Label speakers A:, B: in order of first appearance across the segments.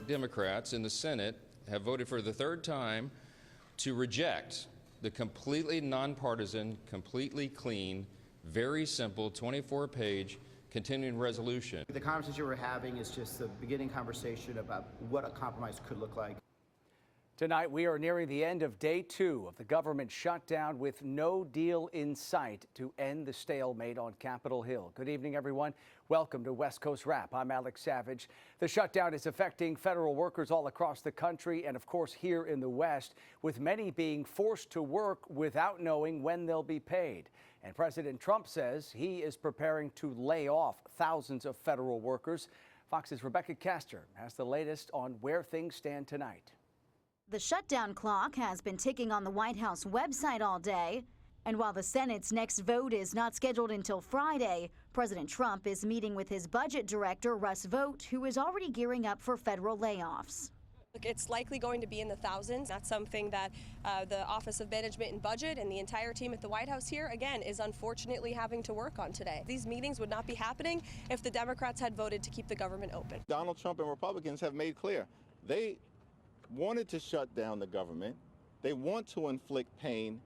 A: Democrats in the Senate have voted for the third time to reject the completely nonpartisan, completely clean, very simple 24-page continuing resolution.
B: The conversation we're having is just the beginning conversation about what a compromise could look like.
C: Tonight, we are nearing the end of day 2 of the government shutdown with no deal in sight to end the stalemate on Capitol Hill. Good evening, everyone. Welcome to West Coast Wrap. I'm Alex Savage. The shutdown is affecting federal workers all across the country and, of course, here in the West, with many being forced to work without knowing when they'll be paid. And President Trump says he is preparing to lay off thousands of federal workers. Fox's Rebecca Castor has the latest on where things stand tonight.
D: The shutdown clock has been ticking on the White House website all day. And while the Senate's next vote is not scheduled until Friday, President Trump is meeting with his budget director, Russ Vought, who is already gearing up for federal layoffs.
E: It's likely going to be in the thousands. That's something that the Office of Management and Budget and the entire team at the White House here, again, is unfortunately having to work on today. These meetings would not be happening if the Democrats had voted to keep the government open.
F: Donald Trump and Republicans have made clear they wanted to shut down the government. They want to inflict pain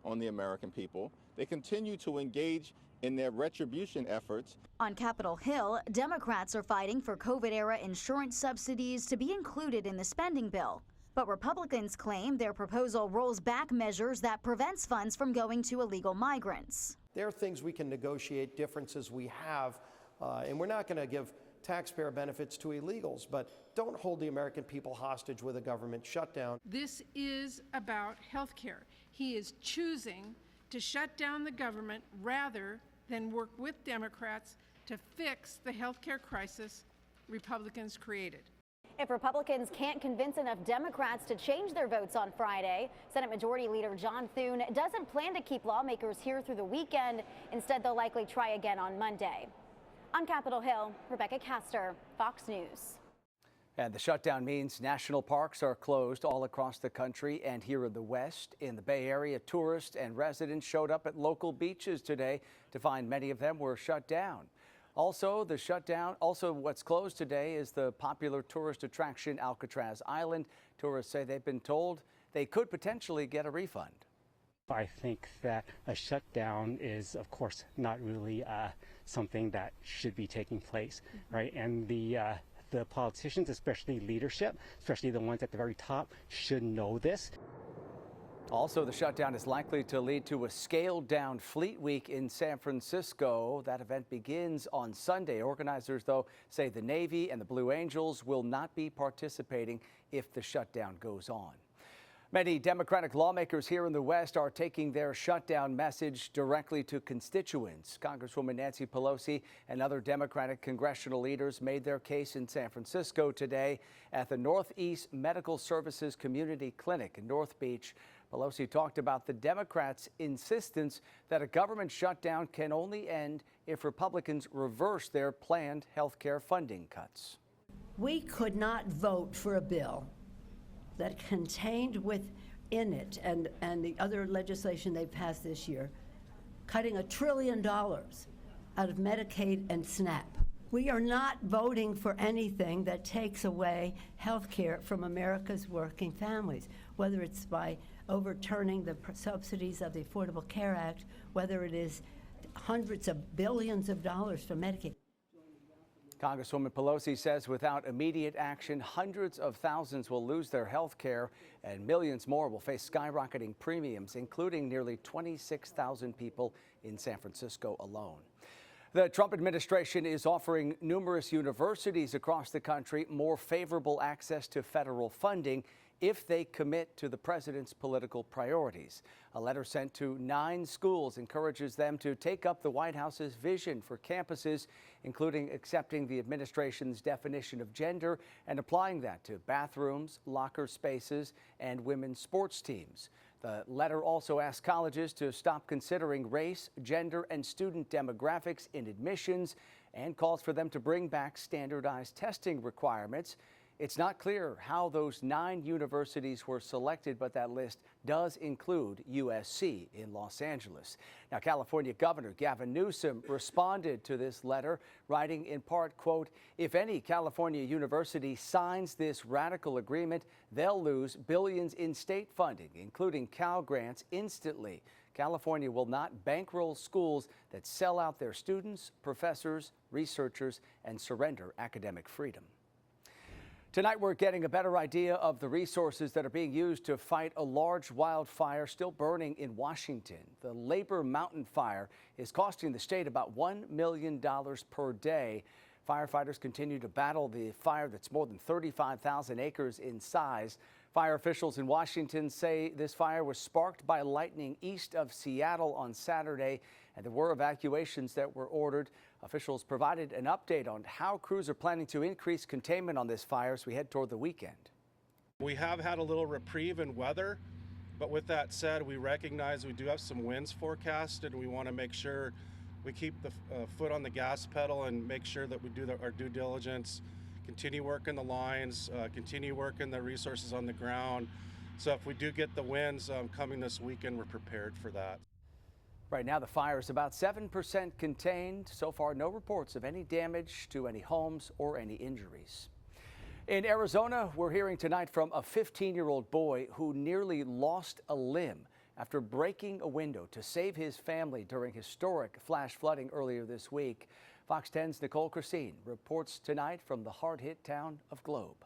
F: on the American people. They continue to engage in their retribution efforts.
D: On Capitol Hill, Democrats are fighting for COVID-era insurance subsidies to be included in the spending bill. But Republicans claim their proposal rolls back measures that prevents funds from going to illegal migrants.
G: There are things we can negotiate, differences we have, and we're not going to give taxpayer benefits to illegals, but don't hold the American people hostage with a government shutdown.
H: This is about health care. He is choosing to shut down the government rather than work with Democrats to fix the health care crisis Republicans created.
I: If Republicans can't convince enough Democrats to change their votes on Friday, Senate Majority Leader John Thune doesn't plan to keep lawmakers here through the weekend. Instead, they'll likely try again on Monday. On Capitol Hill, Rebecca Castor, Fox News.
C: And the shutdown means national parks are closed all across the country and here in the West. In the Bay Area, tourists and residents showed up at local beaches today to find many of them were shut down. Also, what's closed today is the popular tourist attraction Alcatraz Island. Tourists say they've been told they could potentially get a refund.
J: I think that a shutdown is, of course, not really something that should be taking place, right? And the politicians, especially leadership, especially the ones at the very top, should know this.
C: Also, the shutdown is likely to lead to a scaled-down Fleet Week in San Francisco. That event begins on Sunday. Organizers, though, say the Navy and the Blue Angels will not be participating if the shutdown goes on. Many Democratic lawmakers here in the West are taking their shutdown message directly to constituents. Congresswoman Nancy Pelosi and other Democratic congressional leaders made their case in San Francisco today at the Northeast Medical Services Community Clinic in North Beach. Pelosi talked about the Democrats' insistence that a government shutdown can only end if Republicans reverse their planned health care funding cuts.
K: We could not vote for a bill that contained within it and the other legislation they passed this year, cutting $1 trillion out of Medicaid and SNAP. We are not voting for anything that takes away health care from America's working families, whether it's by overturning the subsidies of the Affordable Care Act, whether it is hundreds of billions of dollars for Medicaid.
C: Congresswoman Pelosi says without immediate action, hundreds of thousands will lose their health care and millions more will face skyrocketing premiums, including nearly 26,000 people in San Francisco alone. The Trump administration is offering numerous universities across the country more favorable access to federal funding if they commit to the president's political priorities. A letter sent to 9 schools encourages them to take up the White House's vision for campuses, including accepting the administration's definition of gender and applying that to bathrooms, locker spaces, and women's sports teams. The letter also asks colleges to stop considering race, gender, and student demographics in admissions and calls for them to bring back standardized testing requirements. It's not clear how those 9 universities were selected, but that list does include USC in Los Angeles. Now, California Governor Gavin Newsom responded to this letter, writing in part, quote, "If any California university signs this radical agreement, they'll lose billions in state funding, including Cal grants, instantly. California will not bankroll schools that sell out their students, professors, researchers, and surrender academic freedom." Tonight, we're getting a better idea of the resources that are being used to fight a large wildfire still burning in Washington. The Labor Mountain fire is costing the state about $1 million per day. Firefighters continue to battle the fire that's more than 35,000 acres in size. Fire officials in Washington say this fire was sparked by lightning east of Seattle on Saturday, and there were evacuations that were ordered. Officials provided an update on how crews are planning to increase containment on this fire as we head toward the weekend.
L: We have had a little reprieve in weather, but with that said, we recognize we do have some winds forecasted, and we want to make sure we keep the foot on the gas pedal and make sure that we do our due diligence, continue working the lines, continue working the resources on the ground. So if we do get the winds coming this weekend, we're prepared for that.
C: Right now, the fire is about 7% contained. So far, no reports of any damage to any homes or any injuries. In Arizona, we're hearing tonight from a 15-year-old boy who nearly lost a limb after breaking a window to save his family during historic flash flooding earlier this week. Fox 10's Nicole Christine reports tonight from the hard-hit town of Globe.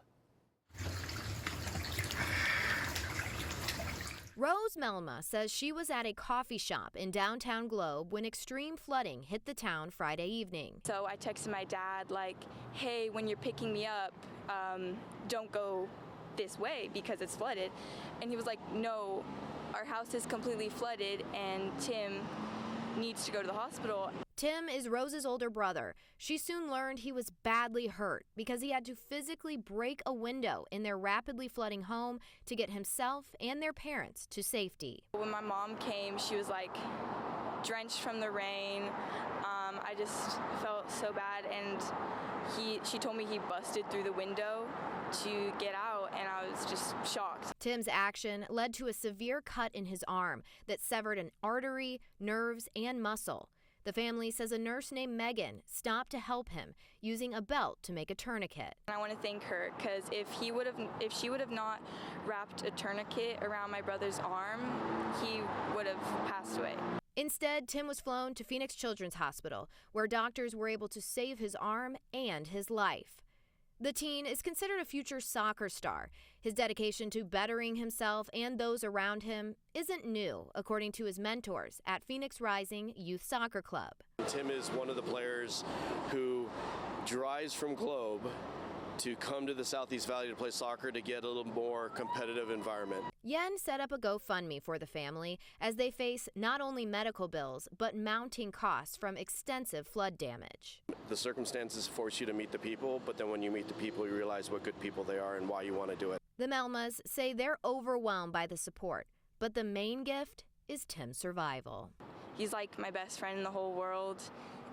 M: Rose Melma says she was at a coffee shop in downtown Globe when extreme flooding hit the town Friday evening.
N: So I texted my dad like, hey, when you're picking me up, don't go this way because it's flooded. And he was like, no, our house is completely flooded and Tim needs to go to the hospital.
M: Tim is Rose's older brother. She soon learned he was badly hurt because he had to physically break a window in their rapidly flooding home to get himself and their parents to safety.
N: When my mom came, she was like drenched from the rain. I just felt so bad, and she told me he busted through the window to get out, and I was just shocked.
M: Tim's action led to a severe cut in his arm that severed an artery, nerves, and muscle. The family says a nurse named Megan stopped to help him using a belt to make a tourniquet.
N: I want to thank her because if she would have not wrapped a tourniquet around my brother's arm, he would have passed away.
M: Instead, Tim was flown to Phoenix Children's Hospital, where doctors were able to save his arm and his life. The teen is considered a future soccer star. His dedication to bettering himself and those around him isn't new, according to his mentors at Phoenix Rising Youth Soccer Club.
O: Tim is one of the players who drives from Globe to come to the Southeast Valley to play soccer to get a little more competitive environment.
M: Yen set up a GoFundMe for the family as they face not only medical bills, but mounting costs from extensive flood damage.
O: The circumstances force you to meet the people, but then when you meet the people, you realize what good people they are and why you want to do it.
M: The Melmas say they're overwhelmed by the support, but the main gift is Tim's survival.
N: He's like my best friend in the whole world.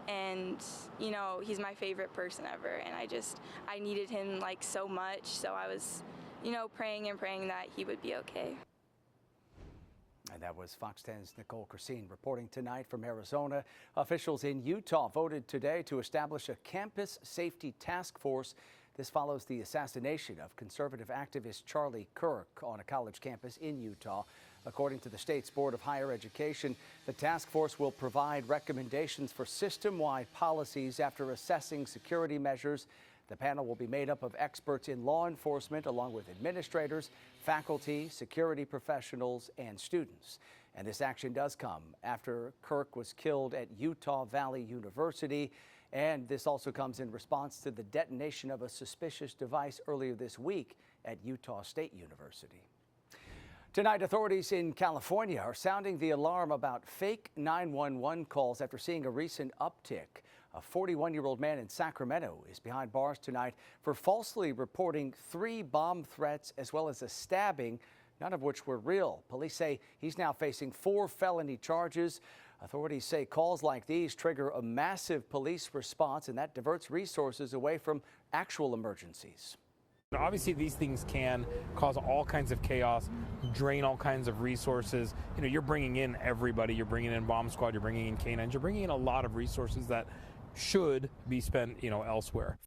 N: And, you know, he's my favorite person ever. And I needed him like so much. So I was, you know, praying and praying that he would be okay.
C: And that was Fox 10's Nicole Christine reporting tonight from Arizona. Officials in Utah voted today to establish a campus safety task force. This follows the assassination of conservative activist Charlie Kirk on a college campus in Utah. According to the state's Board of Higher Education, the task force will provide recommendations for system-wide policies after assessing security measures. The panel will be made up of experts in law enforcement, along with administrators, faculty, security professionals, and students. And this action does come after Kirk was killed at Utah Valley University. And this also comes in response to the detonation of a suspicious device earlier this week at Utah State University. Tonight, authorities in California are sounding the alarm about fake 911 calls after seeing a recent uptick. A 41-year-old man in Sacramento is behind bars tonight for falsely reporting 3 bomb threats as well as a stabbing, none of which were real. Police say he's now facing 4 felony charges. Authorities say calls like these trigger a massive police response, and that diverts resources away from actual emergencies.
P: Obviously, these things can cause all kinds of chaos, drain all kinds of resources. You know, you're bringing in everybody. You're bringing in bomb squad. You're bringing in canines. You're bringing in a lot of resources that should be spent, elsewhere.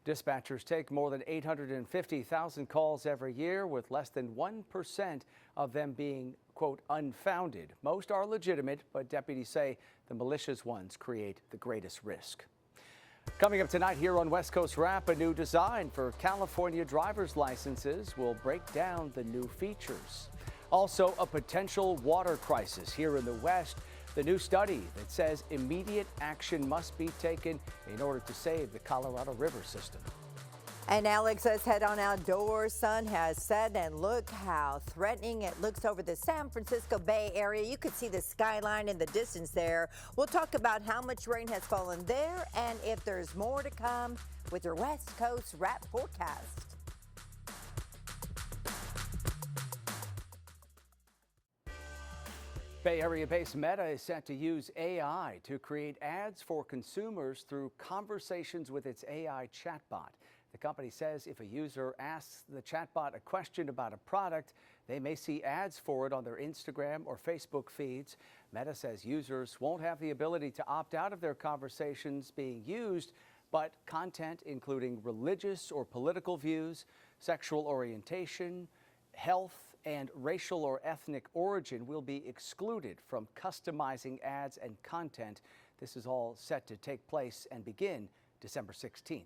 C: Dispatchers take more than 850,000 calls every year, with less than 1% of them being, quote, unfounded. Most are legitimate, but deputies say the malicious ones create the greatest risk. Coming up tonight here on West Coast Wrap, a new design for California driver's licenses will break down the new features. Also, a potential water crisis here in the West. The new study that says immediate action must be taken in order to save the Colorado River system.
Q: And Alex, let's head on outdoors. Sun has set, and look how threatening it looks over the San Francisco Bay Area. You could see the skyline in the distance there. We'll talk about how much rain has fallen there and if there's more to come with your West Coast Wrap forecast.
C: Bay Area-based Meta is set to use AI to create ads for consumers through conversations with its AI chatbot. The company says if a user asks the chatbot a question about a product, they may see ads for it on their Instagram or Facebook feeds. Meta says users won't have the ability to opt out of their conversations being used, but content including religious or political views, sexual orientation, health, and racial or ethnic origin will be excluded from customizing ads and content. This is all set to take place and begin December 16th.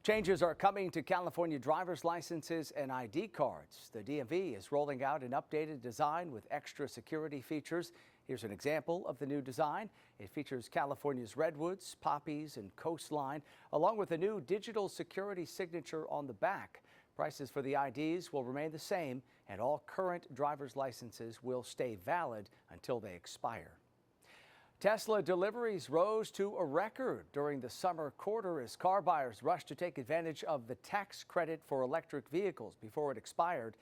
C: Changes are coming to California driver's licenses and ID cards. The DMV is rolling out an updated design with extra security features. Here's an example of the new design. It features California's redwoods, poppies, and coastline, along with a new digital security signature on the back. Prices for the IDs will remain the same, and all current driver's licenses will stay valid until they expire. Tesla deliveries rose to a record during the summer quarter as car buyers rushed to take advantage of the tax credit for electric vehicles before it expired.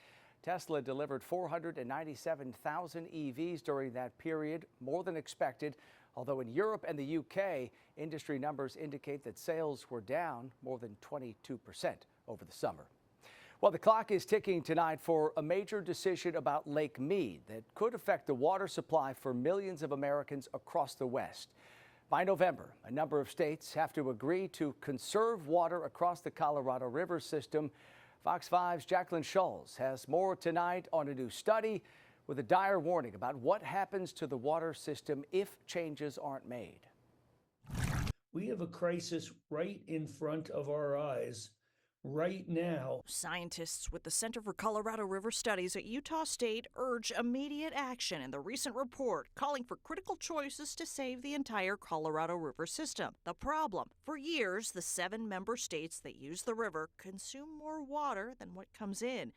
C: Tesla delivered 497,000 EVs during that period, more than expected, although in Europe and the UK, industry numbers indicate that sales were down more than 22% over the summer. Well, the clock is ticking tonight for a major decision about Lake Mead that could affect the water supply for millions of Americans across the West. By November, a number of states have to agree to conserve water across the Colorado River system. Fox 5's Jacqueline Schulz has more tonight on a new study with a dire warning about what happens to the water system if changes aren't made.
R: We have a crisis right in front of our eyes. Right now.
S: Scientists with the Center for Colorado River Studies at Utah State urge immediate action in the recent report calling for critical choices to save the entire Colorado River system. The problem, for years, the 7 member states that use the river consume more water than what comes in.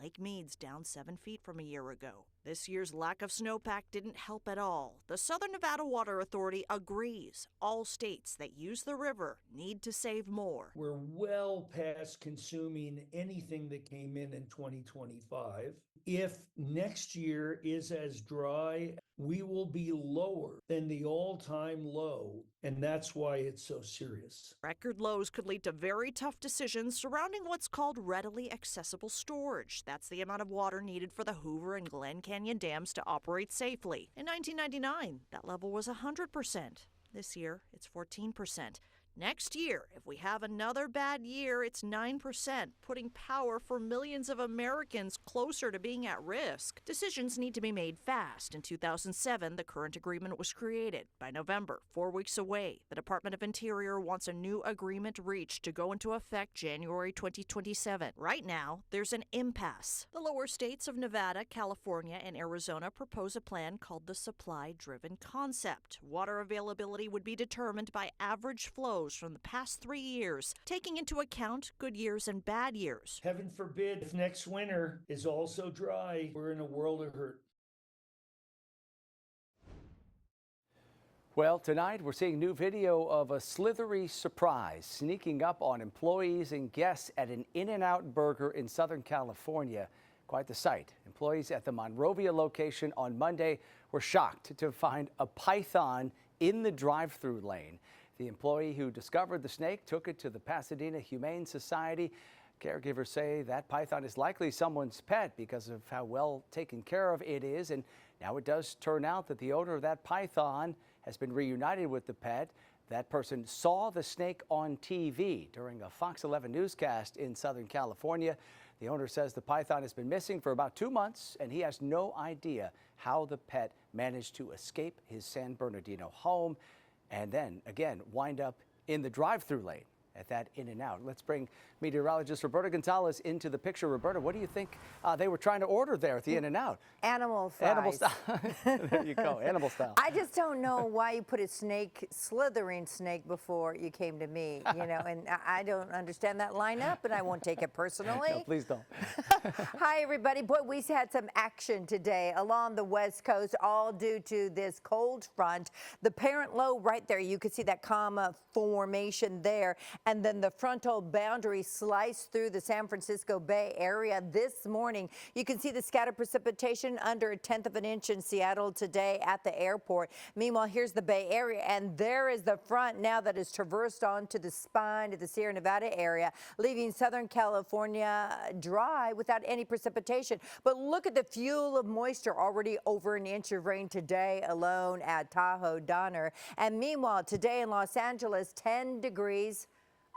S: Lake Mead's down 7 feet from a year ago. This year's lack of snowpack didn't help at all. The Southern Nevada Water Authority agrees all states that use the river need to save more.
R: We're well past consuming anything that came in 2025. If next year is as dry, we will be lower than the all-time low, and that's why it's so serious.
S: Record lows could lead to very tough decisions surrounding what's called readily accessible storage. That's the amount of water needed for the Hoover and Glen Canyon dams to operate safely. In 1999, that level was 100%. This year, it's 14%. Next year, if we have another bad year, it's 9%, putting power for millions of Americans closer to being at risk. Decisions need to be made fast. In 2007, the current agreement was created. By November, 4 weeks away, the Department of Interior wants a new agreement reached to go into effect January 2027. Right now, there's an impasse. The lower states of Nevada, California, and Arizona propose a plan called the supply-driven concept. Water availability would be determined by average flows from the past 3 years, taking into account good years and bad years.
R: Heaven forbid if next winter is also dry, we're in a world of hurt.
C: Well, tonight we're seeing new video of a slithery surprise sneaking up on employees and guests at an In-N-Out Burger in Southern California. Quite the sight. Employees at the Monrovia location on Monday were shocked to find a python in the drive-through lane. The employee who discovered the snake took it to the Pasadena Humane Society. Caregivers say that python is likely someone's pet because of how well taken care of it is. And now it does turn out that the owner of that python has been reunited with the pet. That person saw the snake on TV during a Fox 11 newscast in Southern California. The owner says the python has been missing for about 2 months, and he has no idea how the pet managed to escape his San Bernardino home and then again wind up in the drive-through lane at that In-N-Out. Let's bring meteorologist Roberta Gonzalez into the picture. Roberta, what do you think they were trying to order there at the In-N-Out?
Q: Animal fries.
C: Animal style. There you go, animal style.
Q: I just don't know why you put a snake, slithering snake, before you came to me, you know, and I don't understand that lineup, and I won't take it personally.
C: No, please don't.
Q: Hi, everybody. Boy, we had some action today along the West Coast, all due to this cold front. The parent low right there, you could see that comma formation there, and then the frontal boundary sliced through the San Francisco Bay Area this morning. You can see the scattered precipitation under 1/10 of an inch in Seattle today at the airport. Meanwhile, here's the Bay Area, and there is the front now that is traversed onto the spine of the Sierra Nevada area, leaving Southern California dry without any precipitation. But look at the fuel of moisture, already over an inch of rain today alone at Tahoe, Donner. And meanwhile, today in Los Angeles, 10 degrees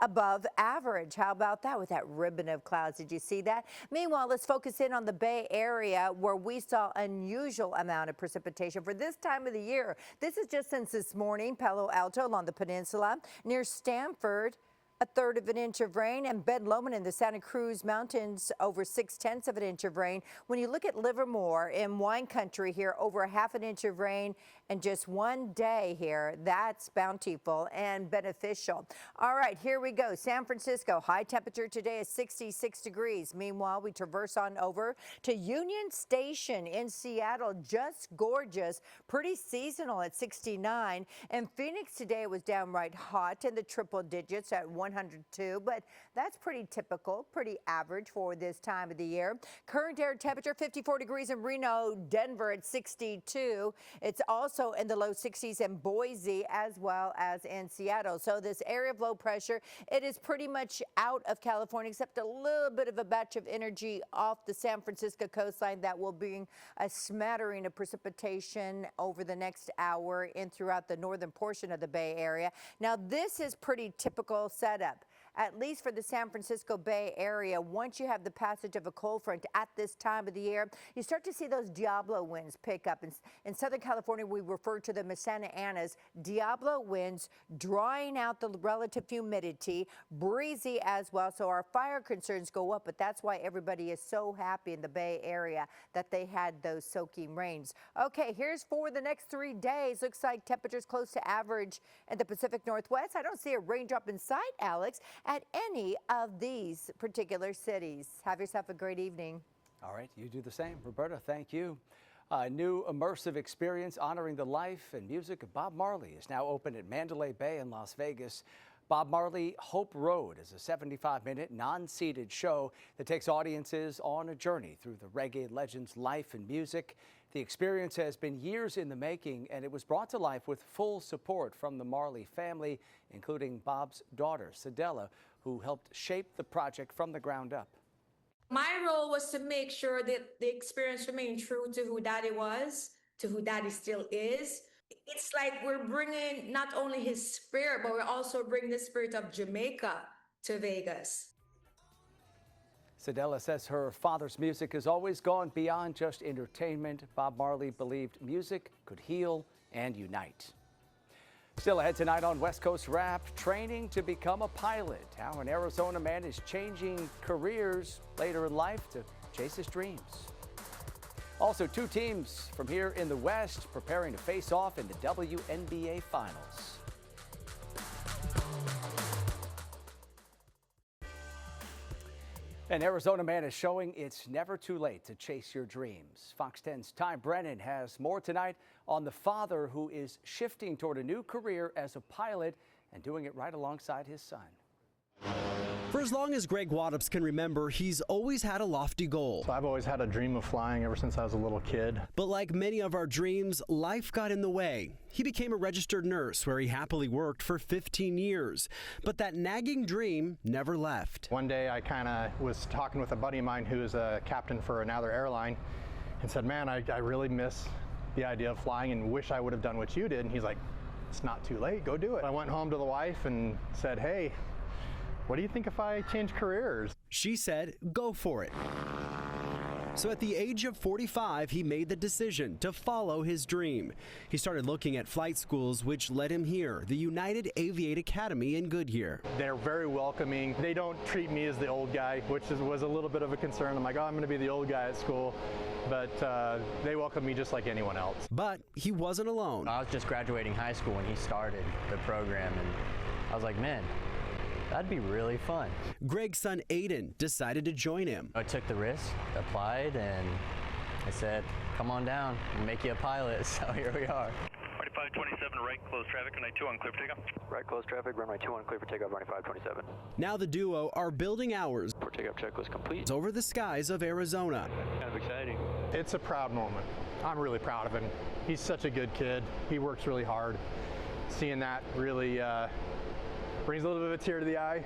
Q: above average. How about that with that ribbon of clouds? Did you see that? Meanwhile, let's focus in on the Bay Area, where we saw unusual amount of precipitation for this time of the year. This is just since this morning. Palo Alto along the peninsula, near Stanford, 1/3 of an inch of rain, and Ben Lomond in the Santa Cruz Mountains, over 6/10 of an inch of rain. When you look at Livermore in wine country here, over 1/2 inch of rain in just one day here. That's bountiful and beneficial. All right, here we go. San Francisco, high temperature today is 66 degrees. Meanwhile, we traverse on over to Union Station in Seattle, just gorgeous, pretty seasonal at 69. And Phoenix today was downright hot in the triple digits at 102, but that's pretty typical, pretty average for this time of the year. Current air temperature 54 degrees in Reno, Denver at 62. It's also in the low 60s in Boise as well as in Seattle. So this area of low pressure, it is pretty much out of California, except a little bit of a batch of energy off the San Francisco coastline that will bring a smattering of precipitation over the next hour in throughout the northern portion of the Bay Area. Now, this is pretty typical setup, at least for the San Francisco Bay Area. Once you have the passage of a cold front at this time of the year, you start to see those Diablo winds pick up. In Southern California, we refer to them as Santa Ana's. Diablo winds drawing out the relative humidity, breezy as well. So our fire concerns go up, but that's why everybody is so happy in the Bay Area that they had those soaking rains. Okay, here's for the next 3 days. Looks like temperatures close to average in the Pacific Northwest. I don't see a raindrop in sight, Alex, at any of these particular cities. Have yourself a great evening.
C: All right, you do the same. Roberta, thank you. A new immersive experience honoring the life and music of Bob Marley is now open at Mandalay Bay in Las Vegas. Bob Marley Hope Road is a 75-minute non-seated show that takes audiences on a journey through the reggae legend's life and music. The experience has been years in the making, and it was brought to life with full support from the Marley family, including Bob's daughter, Cedella, who helped shape the project from the ground up.
T: My role was to make sure that the experience remained true to who Daddy was, to who Daddy still is. It's like we're bringing not only his spirit, but we're also bringing the spirit of Jamaica to Vegas.
C: Cedella says her father's music has always gone beyond just entertainment. Bob Marley believed music could heal and unite. Still ahead tonight on West Coast Rap, training to become a pilot. How an Arizona man is changing careers later in life to chase his dreams. Also, 2 teams from here in the West preparing to face off in the WNBA Finals. An Arizona man is showing it's never too late to chase your dreams. Fox 10's Ty Brennan has more tonight on the father who is shifting toward a new career as a pilot and doing it right alongside his son.
U: For as long as Greg Waddups can remember, he's always had a lofty goal.
V: I've always had a dream of flying ever since I was a little kid.
U: But like many of our dreams, life got in the way. He became a registered nurse where he happily worked for 15 years. But that nagging dream never left.
V: One day I kind of was talking with a buddy of mine who is a captain for another airline and said, man, I really miss the idea of flying and wish I would have done what you did. And he's like, it's not too late, go do it. I went home to the wife and said, hey, what do you think if I change careers?
U: She said, go for it. So at the age of 45, he made the decision to follow his dream. He started looking at flight schools, which led him here, the United Aviate Academy in Goodyear.
V: They're very welcoming. They don't treat me as the old guy, which was a little bit of a concern. I'm like, oh, I'm going to be the old guy at school. But they welcome me just like anyone else.
U: But he wasn't alone.
W: I was just graduating high school when he started the program, and I was like, man, that'd be really fun.
U: Greg's son Aiden decided to join him.
W: I took the risk, applied, and I said, come on down and make you a pilot. So here we are.
X: 527, right close traffic, runway 2 on clear for takeoff.
W: Right close traffic, runway 2 on clear for takeoff, runway 527.
U: Now the duo are building hours
W: For takeoff checklist complete.
U: over the skies of Arizona.
W: Kind of exciting.
V: It's a proud moment. I'm really proud of him. He's such a good kid. He works really hard. Seeing that really brings a little bit of a tear to the eye,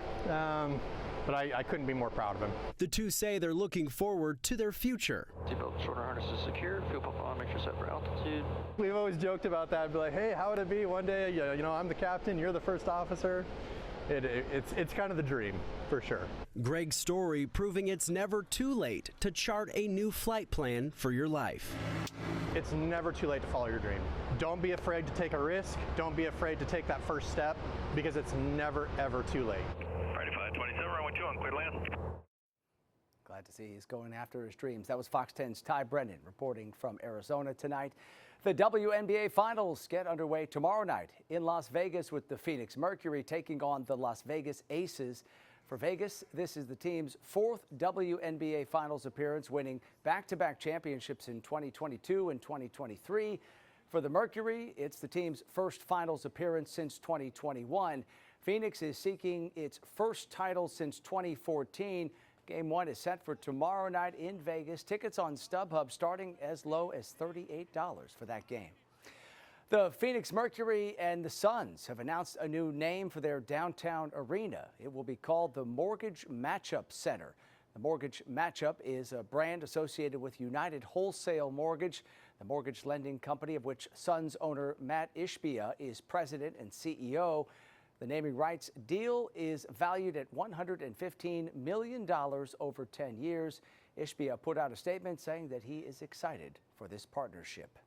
V: but I couldn't be more proud of him.
U: The two say they're looking forward to their future.
W: Seatbelt shoulder harness is secure. Fuel pump on. Make sure set for altitude.
V: We've always joked about that. Be like, hey, how would it be one day? You know, I'm the captain. You're the first officer. It's kind of the dream, for sure.
U: Greg's story proving it's never too late to chart a new flight plan for your life.
V: It's never too late to follow your dream. Don't be afraid to take a risk. Don't be afraid to take that first step, because it's never, ever too late.
X: Friday 527, runway 2 on clear land.
C: Glad to see he's going after his dreams. That was Fox 10's Ty Brennan reporting from Arizona tonight. The WNBA Finals get underway tomorrow night in Las Vegas with the Phoenix Mercury taking on the Las Vegas Aces. For Vegas, this is the team's fourth WNBA Finals appearance, winning back-to-back championships in 2022 and 2023. For the Mercury, it's the team's first Finals appearance since 2021. Phoenix is seeking its first title since 2014. Game 1 is set for tomorrow night in Vegas. Tickets on StubHub starting as low as $38 for that game. The Phoenix Mercury and the Suns have announced a new name for their downtown arena. It will be called the Mortgage Matchup Center. The Mortgage Matchup is a brand associated with United Wholesale Mortgage, the mortgage lending company of which Suns owner Matt Ishbia is president and CEO. The naming rights deal is valued at $115 million over 10 years. Ishbia put out a statement saying that he is excited for this partnership.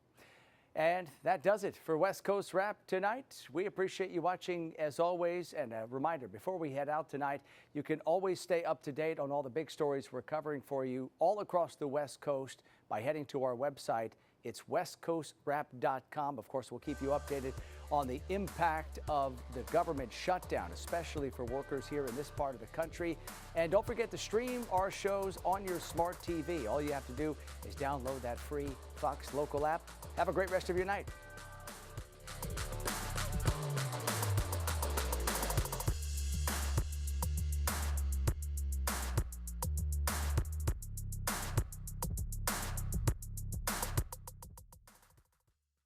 C: And that does it for West Coast Wrap tonight. We appreciate you watching as always. And a reminder, before we head out tonight, you can always stay up to date on all the big stories we're covering for you all across the West Coast by heading to our website. It's westcoastwrap.com. Of course, we'll keep you updated on the impact of the government shutdown, especially for workers here in this part of the country. And don't forget to stream our shows on your smart TV. All you have to do is download that free Fox Local app. Have a great rest of your night.